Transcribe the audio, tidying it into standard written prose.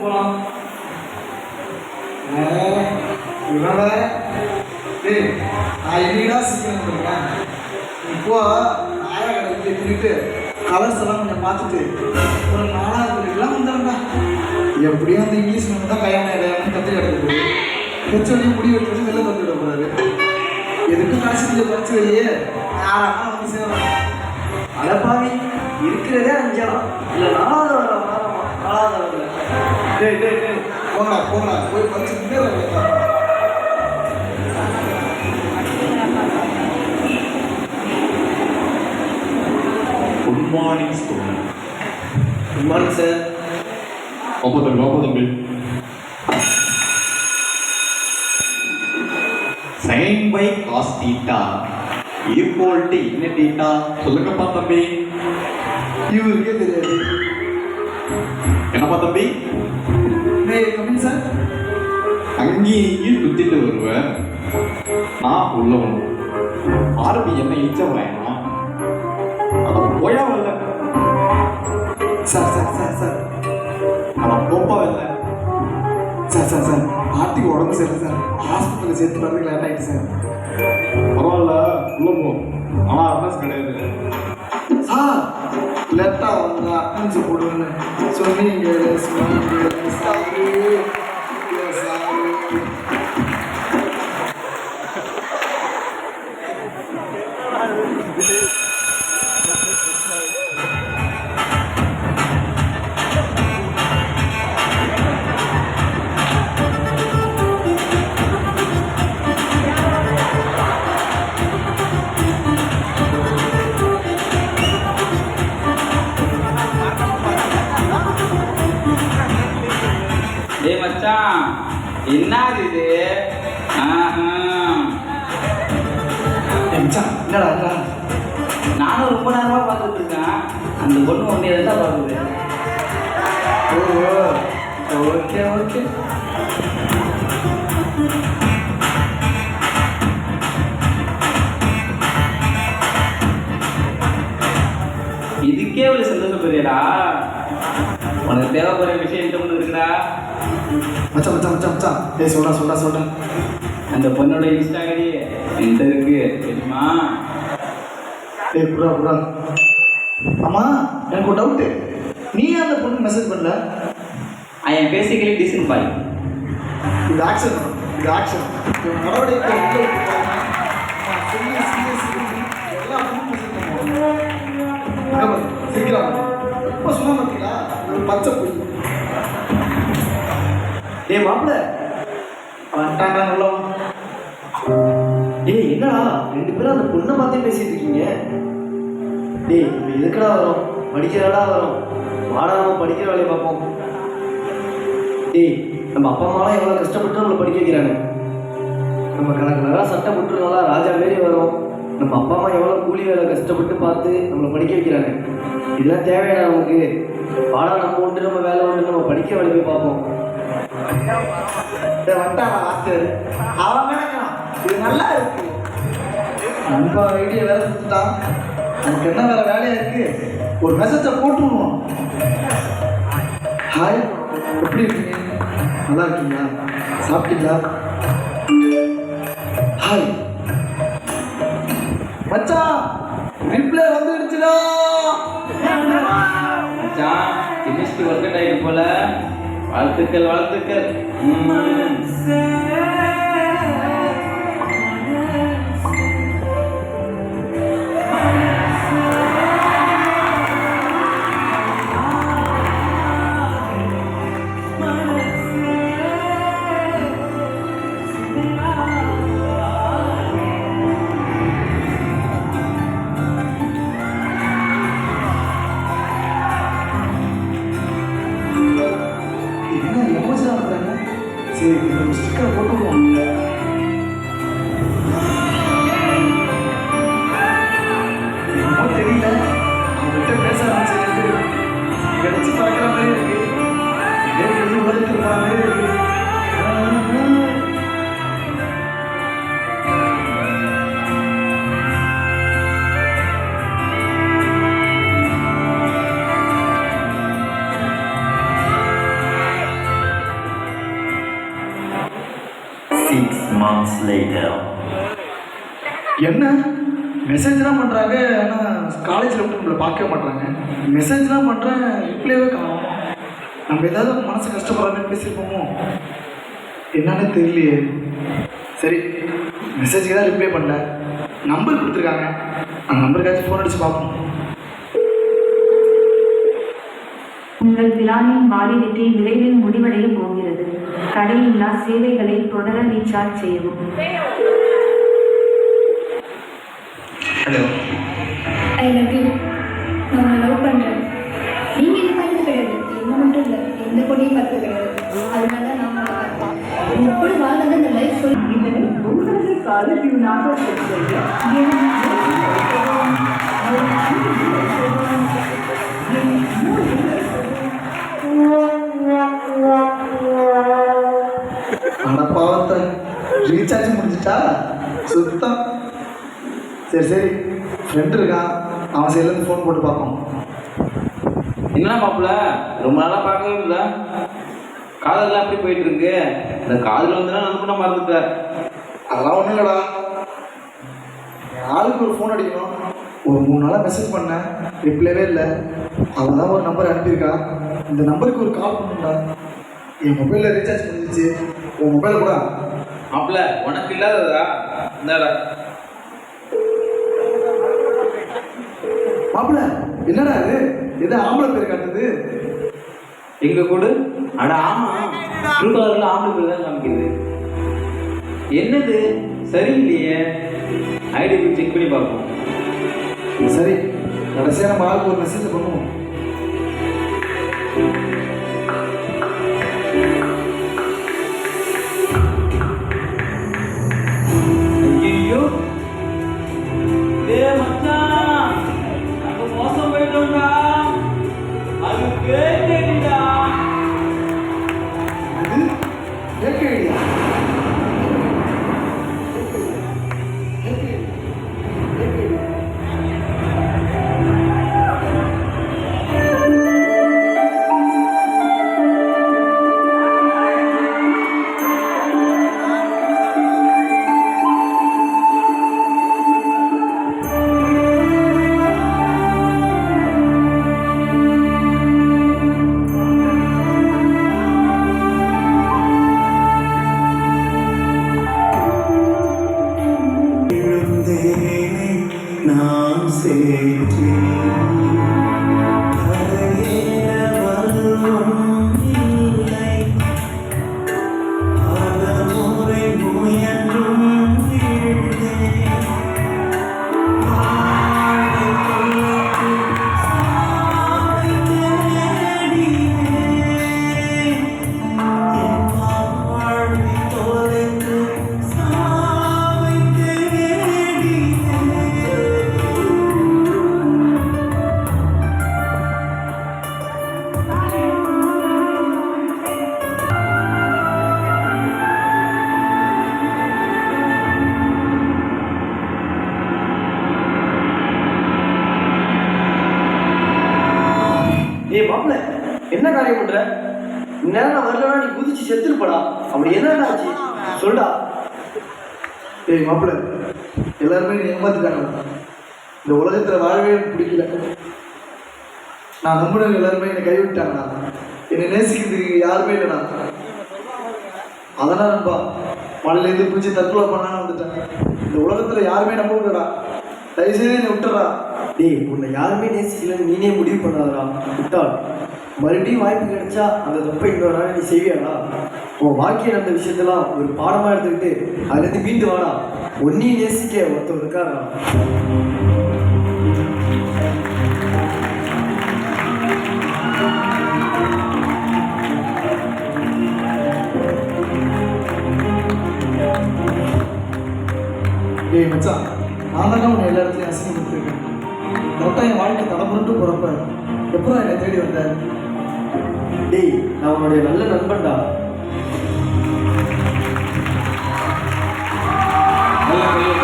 போலாம். இவன் வேற நான் என்னடா சீக்கிரம் இருக்கேன். இப்போ ஆயா கடைக்கு திருட்டு கலர்ஸ் எல்லாம் கொஞ்சம் பார்த்துட்டு ஒரு 4வது படிக்கலாம் வந்துடும்டா. எப்படியும் அந்த இங்கிலீஷ் நம்ம தான் கையாண்டு கற்று கிடக்குது. வச்சு வந்து முடி வச்சு வெளில வந்துவிட போறாரு. எதுக்கும் காசு கொஞ்சம் படிச்சு வெளியே யாரானா வந்து சேரும். அடப்பாவி இருக்கிறதே 5ஆம் இல்லை 4வது வரமா 4வது வரல. போங்கடா போங்கடா போய் படிச்சு முன்னேற. Good morning student. Good morning sir. தம்பி sine by cos theta equal to என்ன தீட்டா சொல்லுங்கப்பா தம்பி. இவருக்கே தெரியாது. என்னப்பா தம்பி கமிங் சார். அங்கேயும் இங்கேயும் சுத்திட்டு வருவேன். நான் உள்ளவன் ஆரம்பி என்ன இச்சவன் அதை போயா வரல. சார் சார் சார் சார் அதை போப்பா வரல. சார் சார் சார் ஆர்த்திக்கு உடம்பு சரியில்லை சார். ஹாஸ்பிட்டலில் சேர்த்து வரதுக்கு லேட் ஆகிட்டு சார். பரவாயில்ல உள்ள போ. ஆனால் அட்ரஸ் கிடையாது. சார் லேட்டாக வந்து அட்டன்ஸ் போடுவேன்னு சொன்னீங்க. ஏய் மச்சான் என்னது இது? என்னடா நானும் ரொம்ப நேரமாக பார்த்துட்டு இருக்கேன். அந்த பொண்ணு ஒன்றே தான் பார்க்குது. ஓ ஓகே ஓகே. இதுக்கே ஒரு சந்தோஷப்படுறியடா. உனக்கு தேவைப்படுற விஷயம் என்ன ஒன்று இருக்குடா. மச்சான் மச்சான் மச்சான் மச்சான் ஏய் சொல்றா. அந்த பொண்ணோட இன்ஸ்டா ஐடி என்கிட்ட இருக்கு தெரியுமா? ஏய் புறா. ஆமா எனக்கு ஒரு டவுட்டு. நீ அந்த பொண்ணு மெசேஜ் பண்ணல? ஐ எம் பேசிக்கலி டீசன்ட் பாய். இது ஆக்ஷன். நடவடிக்கை சீக்கிரம் இப்போ சொன்ன பார்த்தீங்களா ஒரு பச்சை பொய். டேய் மாப்பிள்ள வந்துட்டாங்க நல்லா. டேய் என்னடா 2 பேரும் அந்த பொண்ணை பார்த்தே பேசிட்டு இருக்கீங்க. டேய் நம்ம எதுக்கடா வரோம்? படிக்கிறடா வரோம். வாடா நம்ம படிக்கிற வேலையை பார்ப்போம். டேய் நம்ம அப்பா அம்மாலாம் எவ்வளோ கஷ்டப்பட்டு நம்மளை படிக்க வைக்கிறாங்க. நம்ம கணக்கு சட்டை போட்டு நல்லா ராஜா மாரி வரும். நம்ம அப்பா அம்மா எவ்வளோ கூலி வேலை கஷ்டப்பட்டு பார்த்து நம்மளை படிக்க வைக்கிறாங்க. இதெல்லாம் தேவையான நமக்கு. வாடா நம்ம உண்டு நம்ம வேலை உண்டு நம்ம படிக்கிற வேலையை போய் பார்ப்போம். அவன் இது நல்லா இருக்கு. நம்ம ஐடியா வேலை கொடுத்துட்டான். நமக்கு என்ன வேற வேலையா இருக்கு? ஒரு மெசேஜை போட்டுருவோம். ஹாய் எப்படி இருக்கீங்க? நல்லா இருக்கீங்களா? சாப்பிட்டீங்களா? ஹாய் மச்சான் ரிப்ளை வந்துடுச்சுடா. மச்சான் கெமிஸ்ட்ரி ஒர்க் அவுட் ஆகிடும் போல. வாழ்த்துக்கள். என்ன எமோஷனாக இருக்கிறாங்க? சரி நம்ம ஸ்டிக்கரை போட்டுருவோம். என்னமோ தெரியல, அவங்ககிட்ட பேச ஆரம்பிச்சு கிடைச்சி பார்க்குற மாதிரி இருக்கு. இதே வெளியே உலகத்துக்கு போகிற மாதிரி இருக்கு. 6 months later. என்ன மெசேஜ்லாம் பண்ணுறாங்க, ஆனால் காலேஜில் விட்டு நம்மளை பார்க்கவே மாட்டாங்க. மெசேஜ்லாம் பண்ணுறேன், ரிப்ளைவே காணும். நம்ம ஏதாவது மனசு கஷ்டப்படுறாங்கன்னு பேசியிருப்போமோ என்னன்னு தெரியலையே. சரி, மெசேஜுக்கு தான் ரிப்ளை பண்ணல, நம்பர் கொடுத்துருக்காங்க, அந்த நம்பருக்காச்சும் ஃபோன் அடித்து பார்ப்போம். உங்கள் பிளானின் வாலிடிட்டி விரைவில் முடிவடைய போகிறது. தடையில்லா சேவைகளை தொடர ரீசார்ஜ் செய்யவும். ஹலோ. I love you. நான் உங்களை லவ் பண்ணுறேன். நீங்கள் இது பார்த்து கிடையாது, என்ன மட்டும் இல்லை, எந்த பொண்ணையும் பார்த்து கிடையாது. அதனால நான் உங்களை பார்த்தேன். உங்க கூட வாழ்ந்தது இந்த லைஃப் சொல்லி உங்களுக்கு கால டியூனாக அந்த பாவத்தை ரீசார்ஜ் முடிஞ்சிட்டா சுத்தம். சரி சரி, ஃப்ரெண்ட் இருக்கான், அவன் சைட்லேருந்து ஃபோன் போட்டு பார்ப்போம். என்ன மாப்பிள்ள, ரொம்ப நாளாக பார்க்கவே இல்லை. காதல்லாம் எப்படி போயிட்டு இருக்கு? இந்த காதல் வந்துன்னா நான் கூட மறந்துட்டேன். அதெல்லாம் ஒன்றும் இல்லைடா, என் ஆளுக்கு ஒரு ஃபோன் அடிக்கணும். ஒரு 3 நாளாக மெசேஜ் பண்ணேன், ரிப்ளைவே இல்லை. அவள் தான் ஒரு நம்பர் அனுப்பியிருக்கா, இந்த நம்பருக்கு ஒரு கால் பண்ணுடா. என் மொபைலில் ரீசார்ஜ் பண்ணிடுச்சு, உன் மொபைல் கூட. மாப்பிள்ள, உனக்கு இல்லாததா? இந்தாடா. மாப்பிள்ள, என்னடா இது? எது ஆம்பளை பேர் காட்டுது? எங்க கூடு? அட ஆமா, ப்ளூ கலர்ல ஆம்பளை பேர் தான் காமிக்குது. என்னது சரியில்லையே, ஐடி செக் பண்ணி பார்ப்போம். சரி, கடைசியாக நம்ம ஆளுக்கு ஒரு மெசேஜ் பண்ணுவோம். ஐயோ, டேய் மச்சான், நம்ம மோசம் போயிட்டோம்டா. அது கேட்டேடா. இது கேட்க ஐடியா. நாம் சேற்றேன் கரையேற வருவோம் இல்லை பல முறை முயன்றும் வீழ்ந்தேன் சாவை தேடினேன் என் வாழ்வை தொலைத்து சாவை தேடினேன். ஏய் மாப்பிள்ள, என்ன காரியம் பண்ற? இந்நேரம் நான் வரலன்னா நீ குதிச்சு செத்துருப்படா. அப்படி என்னடா ஆச்சு சொல்டா. ஏய் மாப்பிள்ள, எல்லாருமே நீ ஏமாத்திட்டாங்களா? இந்த உலகத்தில் வாழவே எனக்கு பிடிக்கல. நான் நம்பினவங்க எல்லாருமே என்னை கைவிட்டாங்கடா. என்னை நேசிக்கிறதுக்கு யாருமே இல்லைடா. அதனால் நண்பா, மழையிலேருந்து பிடிச்சி தற்கொலை பண்ணான்னு வந்துட்டேன். இந்த உலகத்தில் யாருமே நம்ப விடடா. தயவுசெய்து என்னை விட்டுறா. டேய், உன்னை யாருமே நேசிக்கலன்னு நீனே முடிவு பண்ணாதடா விட்டால். மறுபடியும் வாய்ப்பு கிடைச்சா அந்த தப்பை இன்னொரு நாள் நீ செய்வியாடா? உன் வாழ்க்கையில் நடந்த விஷயத்தெல்லாம் ஒரு பாடமாக எடுத்துக்கிட்டு அதுலேருந்து மீண்டு வாடா. ஒன்னையும் நேசிக்க ஒருத்தர் இருக்காரா? டேய் மச்சான், நான் தானே உன்னை எல்லா இடத்துலையும் அசிங்கப்படுத்திருக்கேன். கரெக்டாக என் வாழ்க்கை தடம்புரட்டு போகிறப்ப எப்போ என்னை தேடி வந்தேன்? டேய், நான் உன்னுடைய நல்ல நண்பன்டா. நல்ல கையை